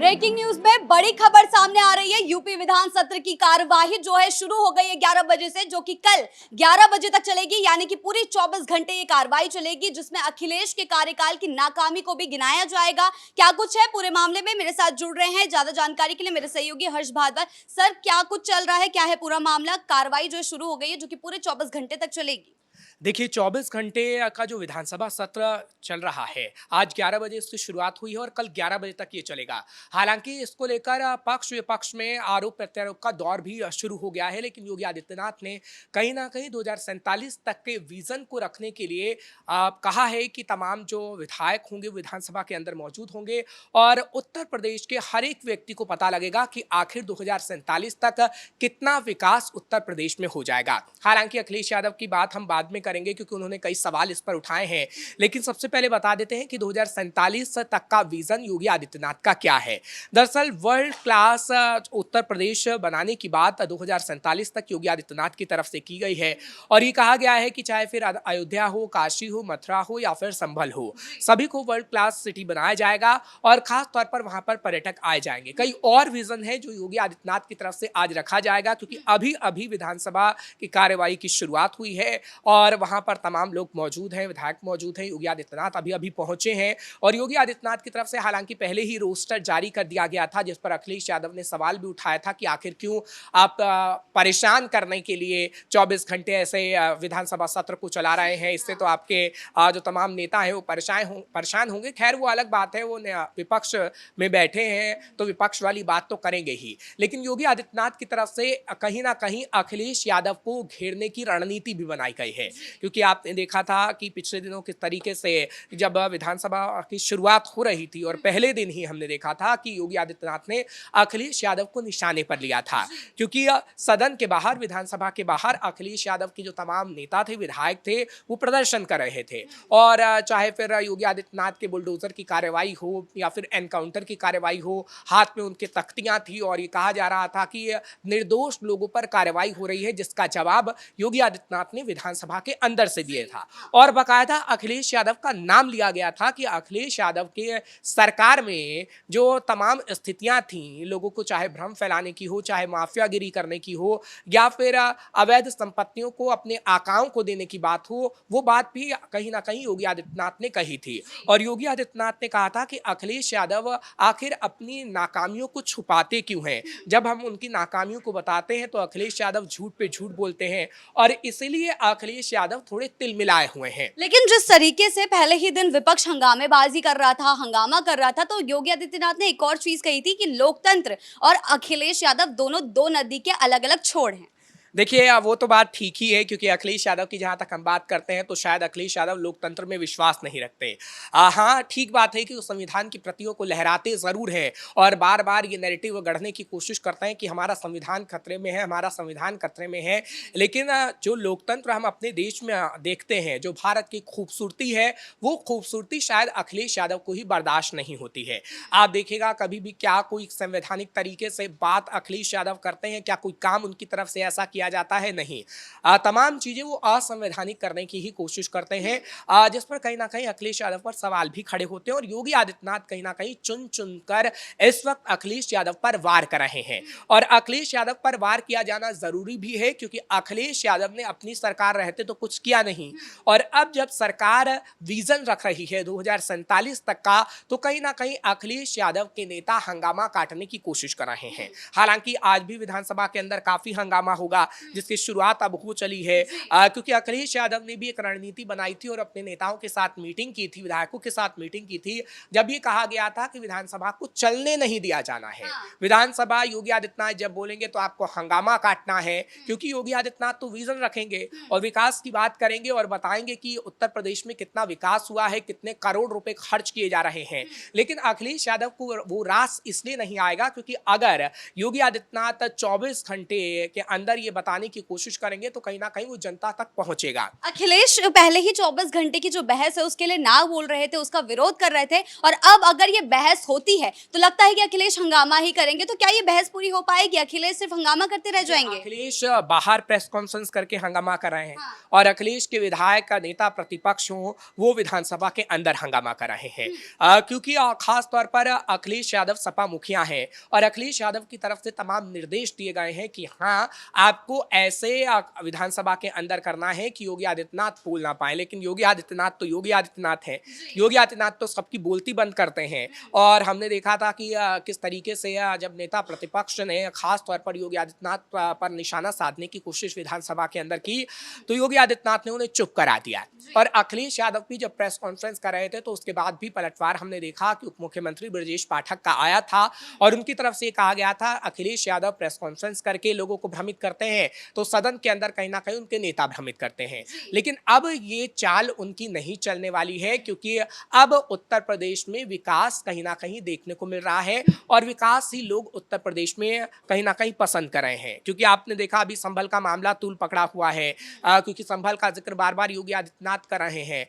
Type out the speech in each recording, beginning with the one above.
Breaking news में बड़ी खबर सामने आ रही है। यूपी विधान सत्र की कार्यवाही जो है शुरू हो गई है 11 बजे से, जो कि कल 11 बजे तक चलेगी। यानी कि पूरी 24 घंटे ये कार्यवाही चलेगी, जिसमें अखिलेश के कार्यकाल की नाकामी को भी गिनाया जाएगा। क्या कुछ है पूरे मामले में, मेरे साथ जुड़ रहे हैं ज्यादा जानकारी के लिए मेरे सहयोगी हर्ष भारद्वाज। सर, क्या कुछ चल रहा है, क्या है पूरा मामला? कार्यवाही जो है शुरू हो गई है, जो कि पूरे 24 घंटे तक चलेगी। देखिए 24 घंटे का जो विधानसभा सत्र चल रहा है, आज 11 बजे इसकी शुरुआत हुई है और कल 11 बजे तक ये चलेगा। हालांकि इसको लेकर पक्ष विपक्ष में आरोप प्रत्यारोप का दौर भी शुरू हो गया है, लेकिन योगी आदित्यनाथ ने कहीं ना कहीं 2047 तक के विजन को रखने के लिए कहा है कि तमाम जो विधायक होंगे विधानसभा के अंदर मौजूद होंगे और उत्तर प्रदेश के हर एक व्यक्ति को पता लगेगा कि आखिर 2047 तक कितना विकास उत्तर प्रदेश में हो जाएगा। हालांकि अखिलेश यादव की बात हम बाद में करेंगे क्योंकि उन्होंने कई सवाल इस पर उठाए हैं, लेकिन सबसे पहले बता देते हैं कि 2047 तक का विजन योगी आदित्यनाथ का क्या है। दरअसल वर्ल्ड क्लास उत्तर प्रदेश बनाने की बात 2047 तक योगी आदित्यनाथ की तरफ से की गई है और ये कहा गया है कि चाहे फिर अयोध्या हो, काशी हो, मथुरा हो या फिर संभल हो, सभी को वर्ल्ड क्लास सिटी बनाया जाएगा और खास तौर पर वहां पर पर्यटक आए जाएंगे। कई और विजन है जो योगी आदित्यनाथ की तरफ से आज रखा जाएगा, क्योंकि अभी अभी विधानसभा की कार्यवाही की शुरुआत हुई है और वहां पर तमाम लोग मौजूद हैं, विधायक मौजूद हैं। योगी आदित्यनाथ अभी अभी पहुंचे हैं और योगी आदित्यनाथ की तरफ से हालांकि पहले ही रोस्टर जारी कर दिया गया था, जिस पर अखिलेश यादव ने सवाल भी उठाया था कि आखिर क्यों आप परेशान करने के लिए 24 घंटे ऐसे विधानसभा सत्र को चला रहे हैं। इससे तो आपके जो तमाम नेता हैं वो परेशान होंगे। खैर वो अलग बात है, वो विपक्ष में बैठे हैं तो विपक्ष वाली बात तो करेंगे ही, लेकिन योगी आदित्यनाथ की तरफ से कहीं ना कहीं अखिलेश यादव को घेरने की रणनीति भी बनाई गई है। क्योंकि आपने देखा था कि पिछले दिनों किस तरीके से जब विधानसभा की शुरुआत हो रही थी और पहले दिन ही हमने देखा था कि योगी आदित्यनाथ ने अखिलेश यादव को निशाने पर लिया था, क्योंकि सदन के बाहर, विधानसभा के बाहर अखिलेश यादव के जो तमाम नेता थे, विधायक थे, वो प्रदर्शन कर रहे थे और चाहे फिर योगी आदित्यनाथ के बुलडोजर की कार्रवाई हो या फिर एनकाउंटर की कार्रवाई हो, हाथ में उनके तख्तियां थी और ये कहा जा रहा था कि निर्दोष लोगों पर कार्रवाई हो रही है, जिसका जवाब योगी आदित्यनाथ ने विधानसभा के अंदर से दिए था और बाकायदा अखिलेश यादव का नाम लिया गया था कि अखिलेश यादव के सरकार में जो तमाम स्थितियां थीं, लोगों को चाहे भ्रम फैलाने की हो, चाहे माफियागिरी करने की हो या फिर अवैध संपत्तियों को अपने आकाओं को देने की बात हो, वो बात भी कहीं ना कहीं योगी आदित्यनाथ ने कही थी। और योगी आदित्यनाथ ने कहा था कि अखिलेश यादव आखिर अपनी नाकामियों को छुपाते क्यों हैं। जब हम उनकी नाकामियों को बताते हैं तो अखिलेश यादव झूठ पे झूठ बोलते हैं और इसीलिए अखिलेश यादव थोड़े तिलमिलाए हुए हैं। लेकिन जिस तरीके से पहले ही दिन विपक्ष हंगामेबाजी कर रहा था, हंगामा कर रहा था, तो योगी आदित्यनाथ ने एक और चीज कही थी कि लोकतंत्र और अखिलेश यादव दोनों दो नदी के अलग अलग छोर हैं। देखिए वो तो बात ठीक ही है, क्योंकि अखिलेश यादव की जहाँ तक हम बात करते हैं तो शायद अखिलेश यादव लोकतंत्र में विश्वास नहीं रखते। हाँ, ठीक बात है कि वो संविधान की प्रतियों को लहराते ज़रूर हैं और बार बार ये नैरेटिव गढ़ने की कोशिश करते हैं कि हमारा संविधान खतरे में है, हमारा संविधान खतरे में है। लेकिन जो लोकतंत्र हम अपने देश में देखते हैं, जो भारत की खूबसूरती है, वो खूबसूरती शायद अखिलेश यादव को ही बर्दाश्त नहीं होती है। आप देखिएगा कभी भी क्या कोई संवैधानिक तरीके से बात अखिलेश यादव करते हैं, क्या कोई काम उनकी तरफ से ऐसा किया जाता है? नहीं। तमाम चीजें वो असंवैधानिक करने की ही कोशिश करते हैं, जिस पर कहीं ना कहीं अखिलेश यादव पर सवाल भी खड़े होते हैं और योगी आदित्यनाथ कहीं ना कहीं चुन चुन कर इस वक्त अखिलेश यादव पर वार कर रहे हैं और अखिलेश यादव पर वार किया जाना जरूरी भी है, क्योंकि अखिलेश यादव ने अपनी सरकार रहते तो कुछ किया नहीं और अब जब सरकार विजन रख रही है 2047 तक का, तो कहीं ना कहीं अखिलेश यादव के नेता हंगामा काटने की कोशिश कर रहे हैं। हालांकि आज भी विधानसभा के अंदर काफी हंगामा होगा, जिसकी शुरुआत अब हो चली है, क्योंकि अखिलेश यादव ने भी एक रणनीति बनाई थी और अपने नेताओं के साथ मीटिंग की थी, विधायकों के साथ मीटिंग की थी, जब ये कहा गया था कि विधानसभा को चलने नहीं दिया जाना है। विधानसभा योगी आदित्यनाथ जब बोलेंगे तो आपको हंगामा काटना है, क्योंकि योगी आदित्यनाथ तो विजन रखेंगे और विकास की बात करेंगे और बताएंगे कि उत्तर प्रदेश में कितना विकास हुआ है, कितने करोड़ रुपए खर्च किए जा रहे हैं। लेकिन अखिलेश यादव को वो रास इसलिए नहीं आएगा क्योंकि अगर योगी आदित्यनाथ 24 घंटे के अंदर ये बताने की कोशिश करेंगे तो कहीं ना कहीं वो जनता तक पहुंचेगा। अखिलेश पहले ही 24 घंटे की जो बहस है उसके लिए ना बोल रहे थे, उसका विरोध कर रहे थे, और अब अगर ये बहस होती है तो लगता है कि अखिलेश हंगामा ही करेंगे। तो क्या ये बहस पूरी हो पाएगी? अखिलेश सिर्फ हंगामा करते रह जाएंगे? अखिलेश बाहर प्रेस कॉन्फ्रेंस करके हंगामा कर रहे हैं हाँ। और अखिलेश के विधायक का नेता प्रतिपक्ष हो वो विधानसभा के अंदर हंगामा कर रहे हैं। क्योंकि खास तौर पर अखिलेश यादव सपा मुखिया हैं और अखिलेश यादव की तरफ से तमाम निर्देश दिए गए हैं कि हाँ, आपको ऐसे विधानसभा के अंदर करना है कि योगी आदित्यनाथ बोल ना पाए। लेकिन योगी आदित्यनाथ तो योगी आदित्यनाथ है, योगी आदित्यनाथ तो सबकी बोलती बंद करते हैं। और हमने देखा था कि किस तरीके से जब नेता प्रतिपक्ष ने खास तौर पर योगी आदित्यनाथ पर निशाना साधने की कोशिश विधानसभा के अंदर की तो योगी आदित्यनाथ ने उन्हें चुप करा दिया। और अखिलेश यादव भी जब प्रेस कॉन्फ्रेंस कर रहे थे तो उसके बाद भी पलटवार हमने देखा कि उप मुख्यमंत्री ब्रजेश पाठक का आया था और उनकी तरफ से कहा गया था अखिलेश यादव प्रेस कॉन्फ्रेंस करके लोगों को भ्रमित करते हैं तो सदन के अंदर कहीं ना कहीं उनके नेता भ्रमित करते हैं। लेकिन अब ये चाल उनकी नहीं चलने वाली है क्योंकि अब उत्तर प्रदेश में विकास कहीं ना कहीं देखने को मिल रहा है और विकास ही लोग उत्तर प्रदेश में कहीं ना कहीं पसंद कर रहे हैं। क्योंकि आपने देखा अभी संभल का मामला तूल पकड़ा हुआ है, क्योंकि संभल का जिक्र बार बार योगी आदित्यनाथ कर रहे हैं,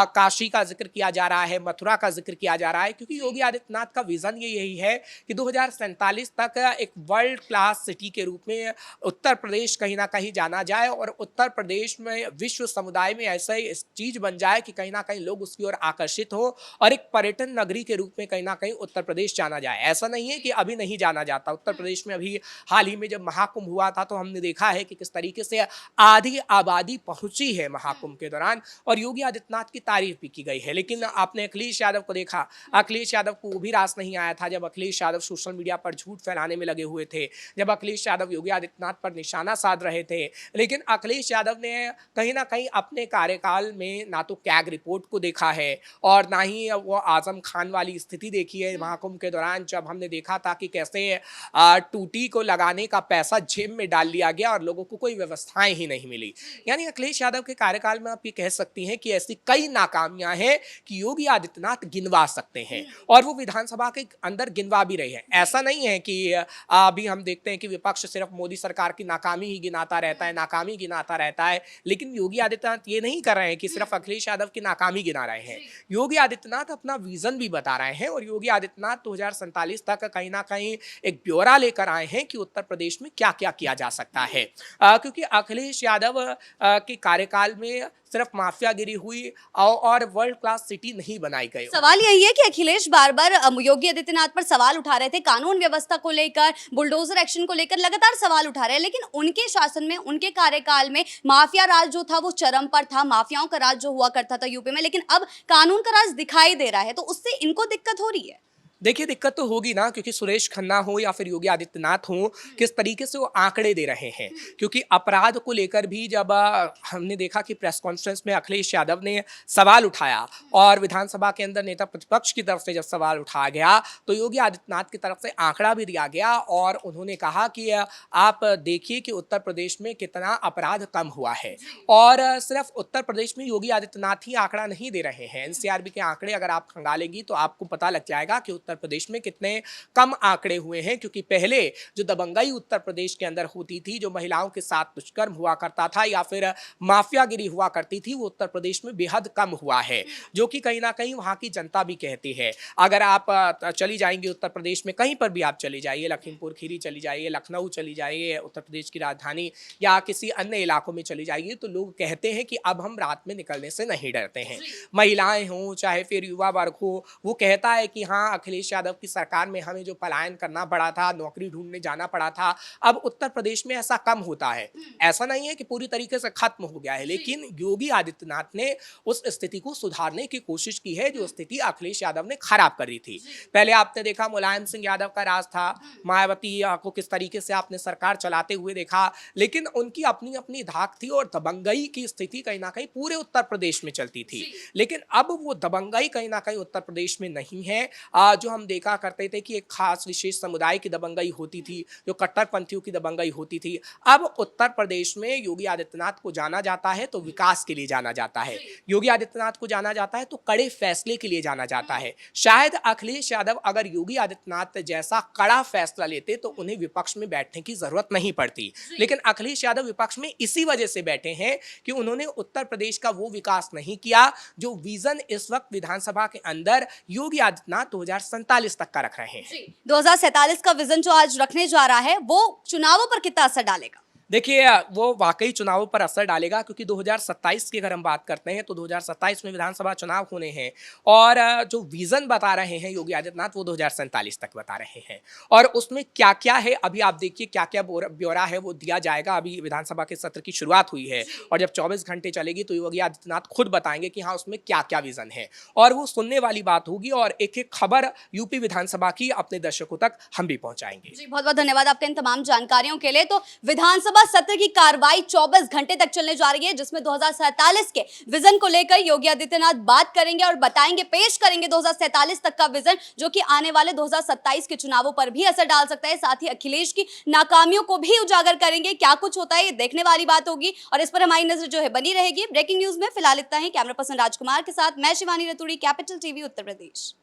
काशी का जिक्र किया जा रहा है, मथुरा का जिक्र किया जा रहा है, क्योंकि योगी आदित्यनाथ का विजन यही है कि 2047 तक एक वर्ल्ड क्लास सिटी के रूप में उत्तर प्रदेश कहीं ना कहीं जाना जाए और उत्तर प्रदेश में विश्व समुदाय में ऐसा चीज बन जाए कि कहीं ना कहीं लोग उसकी ओर आकर्षित हो और एक पर्यटन नगरी के रूप में कहीं ना कहीं उत्तर प्रदेश जाना जाए। ऐसा नहीं है कि अभी नहीं जाना जाता, उत्तर प्रदेश में अभी हाल ही में जब महाकुंभ हुआ था तो हमने देखा है कि किस तरीके से आधी आबादी पहुंची है महाकुंभ के दौरान और योगी आदित्यनाथ की तारीफ भी की गई है। लेकिन आपने अखिलेश यादव को देखा, अखिलेश यादव को वो भी रास नहीं आया था जब अखिलेश यादव सोशल मीडिया पर झूठ फैलाने में लगे हुए थे, जब अखिलेश यादव योगी आदित्यनाथ पर निशाना साध रहे थे। लेकिन अखिलेश यादव ने कहीं ना कहीं अपने कार्यकाल में ना तो कैग रिपोर्ट को देखा है और ना ही वो आजम खान वाली स्थिति देखी है महाकुंभ के दौरान, जब हमने देखा था कि कैसे टूटी को लगाने का पैसा जेब में डाल लिया गया और लोगों को कोई व्यवस्थाएं ही नहीं मिली। यानी अखिलेश यादव के कार्यकाल में आप ये कह सकती हैं कि ऐसी कई नाकामियां हैं कि योगी आदित्यनाथ गिनवा सकते हैं और वो विधानसभा के अंदर गिनवा भी रहे हैं। ऐसा नहीं है कि अभी हम देखते हैं कि विपक्ष सिर्फ मोदी सरकार की नाकामी ही गिनाता रहता है, नाकामी गिनाता रहता है, लेकिन योगी आदित्यनाथ ये नहीं कर रहे हैं कि सिर्फ अखिलेश यादव की नाकामी गिना रहे हैं। योगी आदित्यनाथ अपना विजन भी बता रहे हैं और योगी आदित्यनाथ 2047 तक कहीं ना कहीं एक ब्यौरा लेकर आए हैं कि उत्तर प्रदेश में क्या क्या किया जा सकता है। क्योंकि अखिलेश यादव के कार्यकाल में सिर्फ माफियागिरी हुई और वर्ल्ड क्लास सिटी नहीं बनाई गई। सवाल यही है कि अखिलेश बार बार योगी आदित्यनाथ पर सवाल उठा रहे थे, कानून व्यवस्था को लेकर, बुलडोजर एक्शन को लेकर लगातार सवाल उठा रहे हैं, लेकिन उनके शासन में, उनके कार्यकाल में माफिया राज जो था वो चरम पर था, माफियाओं का राज जो हुआ करता था यूपी में, लेकिन अब कानून का राज दिखाई दे रहा है, तो उससे इनको दिक्कत हो रही है। देखिए दिक्कत तो होगी ना, क्योंकि सुरेश खन्ना हो या फिर योगी आदित्यनाथ हो, किस तरीके से वो आंकड़े दे रहे हैं। क्योंकि अपराध को लेकर भी जब हमने देखा कि प्रेस कॉन्फ्रेंस में अखिलेश यादव ने सवाल उठाया और विधानसभा के अंदर नेता प्रतिपक्ष की तरफ से जब सवाल उठाया गया तो योगी आदित्यनाथ की तरफ से आंकड़ा भी दिया गया और उन्होंने कहा कि आप देखिए कि उत्तर प्रदेश में कितना अपराध कम हुआ है। और सिर्फ उत्तर प्रदेश में योगी आदित्यनाथ ही आंकड़ा नहीं दे रहे हैं, एनसीआरबी के आंकड़े अगर आप खंगालेंगी तो आपको पता लग जाएगा कि उत्तर प्रदेश में कितने कम आंकड़े हुए हैं। क्योंकि पहले जो दबंगई उत्तर प्रदेश के अंदर होती थी, जो महिलाओं के साथ दुष्कर्म हुआ करता था या फिर माफियागिरी हुआ करती थी, वो उत्तर प्रदेश में बेहद कम हुआ है, जो कि कहीं ना कहीं वहां की जनता भी कहती है। अगर आप चली जाएंगे उत्तर प्रदेश में कहीं पर भी आप चली जाइए, लखीमपुर खीरी चली जाइए, लखनऊ चली जाइए, उत्तर प्रदेश की राजधानी, या किसी अन्य इलाकों में चली जाइए, तो लोग कहते हैं कि अब हम रात में निकलने से नहीं डरते हैं। महिलाएं हों चाहे फिर युवा वर्ग हो, वो कहता है कि हाँ, अखिलेश यादव की सरकार में हमें जो पलायन करना पड़ा था, नौकरी ढूंढने जाना पड़ा था, अब उत्तर प्रदेश में ऐसा कम होता है। ऐसा नहीं है कि पूरी तरीके से खत्म हो गया है, लेकिन योगी आदित्यनाथ ने उस स्थिति को सुधारने की कोशिश की है जो स्थिति अखिलेश यादव ने खराब करी थी। पहले आपने देखा मुलायम सिंह यादव का राज था, मायावती को किस तरीके से आपने सरकार चलाते हुए देखा, लेकिन उनकी अपनी अपनी धाक थी और दबंगई की स्थिति कहीं ना कहीं पूरे उत्तर प्रदेश में चलती थी। लेकिन अब वो दबंगई कहीं ना कहीं उत्तर प्रदेश में नहीं है। जो हम देखा करते थे कि एक खास विशेष समुदाय की दबंगई होती थी, जो कट्टरपंथियों की दबंगई होती थी, अब उत्तर प्रदेश में योगी आदित्यनाथ को जाना जाता है तो विकास के लिए जाना जाता है। योगी आदित्यनाथ को जाना जाता है तो कड़े फैसले के लिए जाना जाता है। शायद अखिलेश यादव अगर योगी आदित्यनाथ जैसा कड़ा फैसला लेते तो उन्हें विपक्ष में बैठने की जरूरत नहीं पड़ती, लेकिन अखिलेश यादव विपक्ष में इसी वजह से बैठे हैं कि उन्होंने उत्तर प्रदेश का वो विकास नहीं किया जो विजन इस वक्त विधानसभा के अंदर योगी आदित्यनाथ 2047 तक का रख रहे हैं। 2047 का विजन जो आज रखने जा रहा है वो चुनावों पर कितना असर डालेगा? देखिए, वो वाकई चुनावों पर असर डालेगा, क्योंकि 2027 की अगर हम बात करते हैं तो 2027 में विधानसभा चुनाव होने हैं और जो विजन बता रहे हैं योगी आदित्यनाथ वो 2047 तक बता रहे हैं। और उसमें क्या क्या है अभी आप देखिए, क्या क्या ब्यौरा है वो दिया जाएगा। अभी विधानसभा के सत्र की शुरुआत हुई है और जब 24 घंटे चलेगी तो योगी आदित्यनाथ खुद बताएंगे कि हाँ उसमें क्या क्या विजन है, और वो सुनने वाली बात होगी और एक एक खबर यूपी विधानसभा की अपने दर्शकों तक हम भी पहुंचाएंगे। जी, बहुत बहुत धन्यवाद आपके इन तमाम जानकारियों के लिए। तो विधानसभा सत्र की कार्रवाई 24 घंटे तक चलने जा रही है, जिसमें 2047 के विजन को लेकर योगी आदित्यनाथ बात करेंगे और बताएंगे, पेश करेंगे 2047 तक का विजन, जो कि आने वाले 2027 के चुनावों पर भी असर डाल सकता है। साथ ही अखिलेश की नाकामियों को भी उजागर करेंगे। क्या कुछ होता है ये देखने वाली बात होगी और इस पर हमारी नजर जो है बनी रहेगी। ब्रेकिंग न्यूज में फिलहाल इतना ही। कैमरा पर्सन राजकुमार के साथ मैं शिवानी रतूड़ी, कैपिटल टीवी उत्तर प्रदेश।